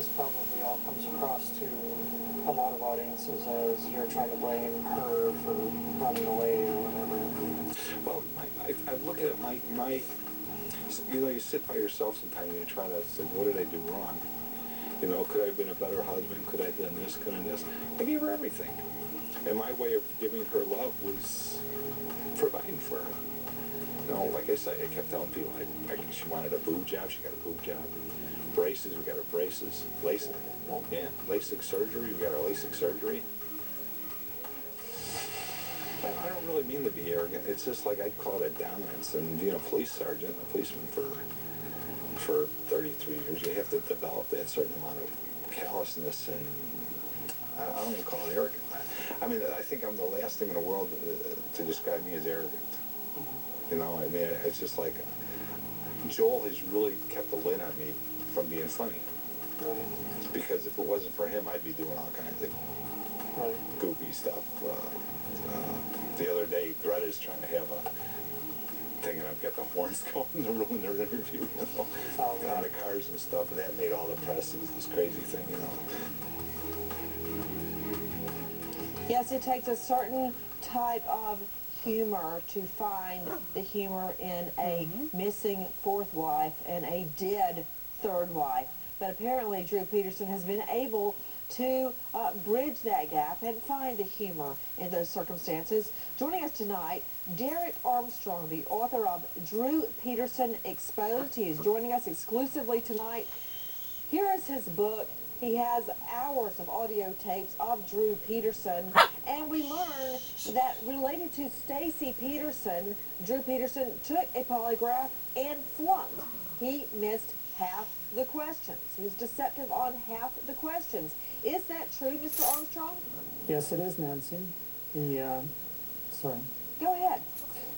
this probably all comes across to a lot of audiences as you're trying to blame her for running away or whatever. Well, I look at it, you know, you sit by yourself sometimes and you try to say, what did I do wrong? You know, could I have been a better husband? Could I have done this? Could I have done this? I gave her everything. And my way of giving her love was providing for her. You know, like I say, I kept telling people, she wanted a boob job, she got a boob job. Braces, we got her braces. LASIK, yeah, LASIK surgery, we got our LASIK surgery. But I don't really mean to be arrogant. It's just like I call it a dominance. And being a police sergeant, a policeman for 33 years, you have to develop that certain amount of callousness, and I don't even call it arrogant. I mean, I think I'm the last thing in the world to describe me as arrogant. You know, I mean, it's just like Joel has really kept the lid on me from being funny. Because if it wasn't for him, I'd be doing all kinds of goofy stuff. The other day, Greta's trying to have a thing, and I've got the horns going to ruin their interview, you know, on the cars and stuff, and that made all the press. It was this crazy thing, you know. Yes, it takes a certain type of humor to find the humor in a missing fourth wife and a dead third wife. But apparently Drew Peterson has been able to bridge that gap and find the humor in those circumstances. Joining us tonight, Derek Armstrong, the author of Drew Peterson Exposed. He is joining us exclusively tonight. Here is his book. He has hours of audio tapes of Drew Peterson, and we learn that related to Stacy Peterson, Drew Peterson took a polygraph and flunked. He missed half the questions. He was deceptive on half the questions. Is that true, Mr. Armstrong? Yes, it is, Nancy. Sorry. Go ahead.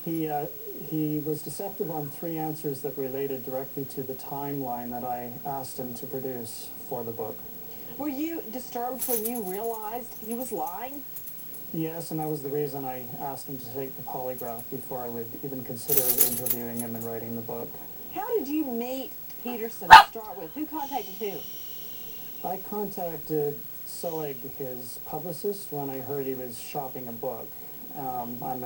He was deceptive on 3 answers that related directly to the timeline that I asked him to produce for the book. Were you disturbed when you realized he was lying? Yes, and that was the reason I asked him to take the polygraph before I would even consider interviewing him and writing the book. How did you meet Peterson to start with? Who contacted who? I contacted Selig, his publicist, when I heard he was shopping a book. I'm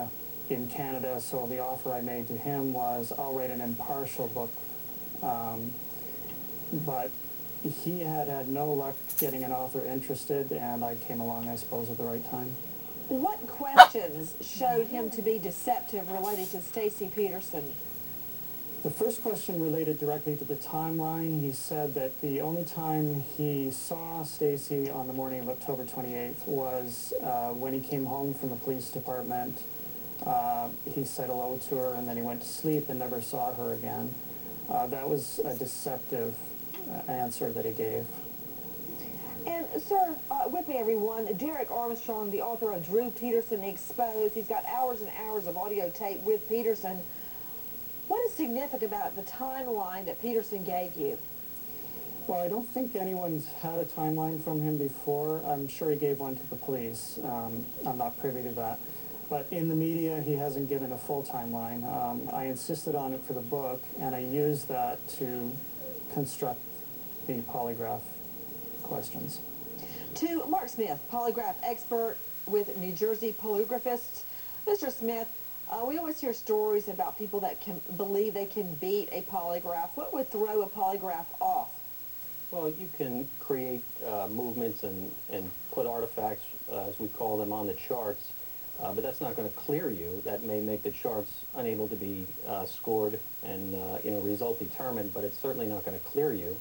in Canada, so the offer I made to him was, I'll write an impartial book. But he had no luck getting an author interested, and I came along, I suppose, at the right time. What questions showed him to be deceptive related to Stacy Peterson? The first question related directly to the timeline. He said that the only time he saw Stacy on the morning of October 28th was when he came home from the police department. He said hello to her, and then he went to sleep and never saw her again. That was a deceptive answer that he gave. And, sir, with me, everyone, Derek Armstrong, the author of Drew Peterson Exposed. He's got hours and hours of audio tape with Peterson. What is significant about the timeline that Peterson gave you? Well, I don't think anyone's had a timeline from him before. I'm sure he gave one to the police. I'm not privy to that. But in the media, he hasn't given a full timeline. I insisted on it for the book, and I used that to construct the polygraph questions. To Mark Smith, polygraph expert with New Jersey polygraphists. Mr. Smith, we always hear stories about people that can believe they can beat a polygraph. What would throw a polygraph off? Well, you can create movements and put artifacts, as we call them, on the charts, but that's not going to clear you. That may make the charts unable to be scored and result determined, but it's certainly not going to clear you.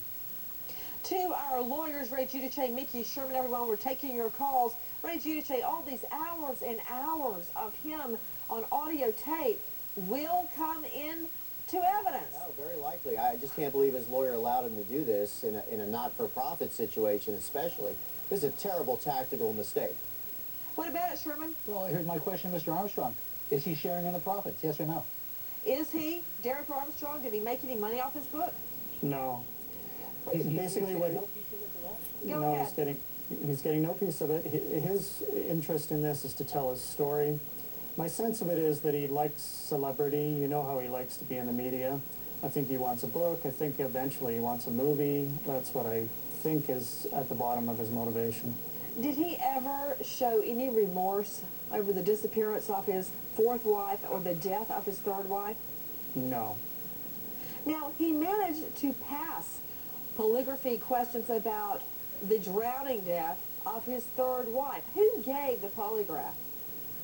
To our lawyers, Ray Giudice, Mickey Sherman, everyone, we're taking your calls. Ray Giudice, all these hours and hours of him on audio tape will come in to evidence. No, very likely. I just can't believe his lawyer allowed him to do this in a not-for-profit situation especially. This is a terrible tactical mistake. What about it, Sherman? Well, here's my question, Mr. Armstrong. Is he sharing in the profits, yes or no? Is he, Derek Armstrong, did he make any money off his book? No. Basically, what he's getting no piece of it. His interest in this is to tell his story. My sense of it is that he likes celebrity. You know how he likes to be in the media. I think he wants a book. I think eventually he wants a movie. That's what I think is at the bottom of his motivation. Did he ever show any remorse over the disappearance of his fourth wife or the death of his third wife? No. Now, he managed to pass polygraphy questions about the drowning death of his third wife. Who gave the polygraph?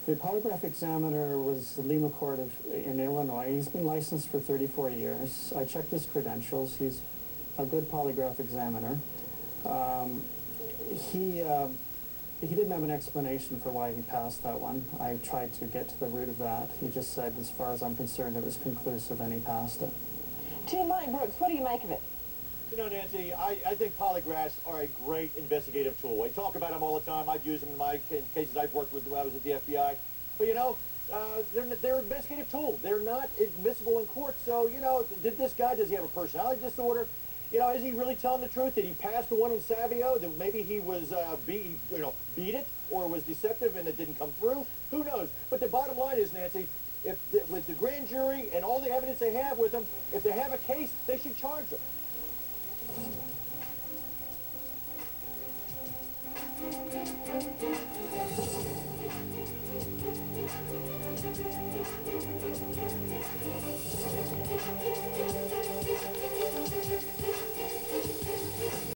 The polygraph examiner was the Lima Court in Illinois. He's been licensed for 34 years. I checked his credentials. He's a good polygraph examiner. He didn't have an explanation for why he passed that one. I tried to get to the root of that. He just said, as far as I'm concerned, it was conclusive and he passed it. To Mike Brooks, what do you make of it? You know, Nancy, I think polygraphs are a great investigative tool. I talk about them all the time. I've used them in my cases I've worked with when I was at the FBI. But, you know, they're an investigative tool. They're not admissible in court. So, you know, does he have a personality disorder? You know, is he really telling the truth? Did he pass the one on Savio? That maybe he was, beat it or was deceptive and it didn't come through? Who knows? But the bottom line is, Nancy, with the grand jury and all the evidence they have with them, if they have a case, they should charge them.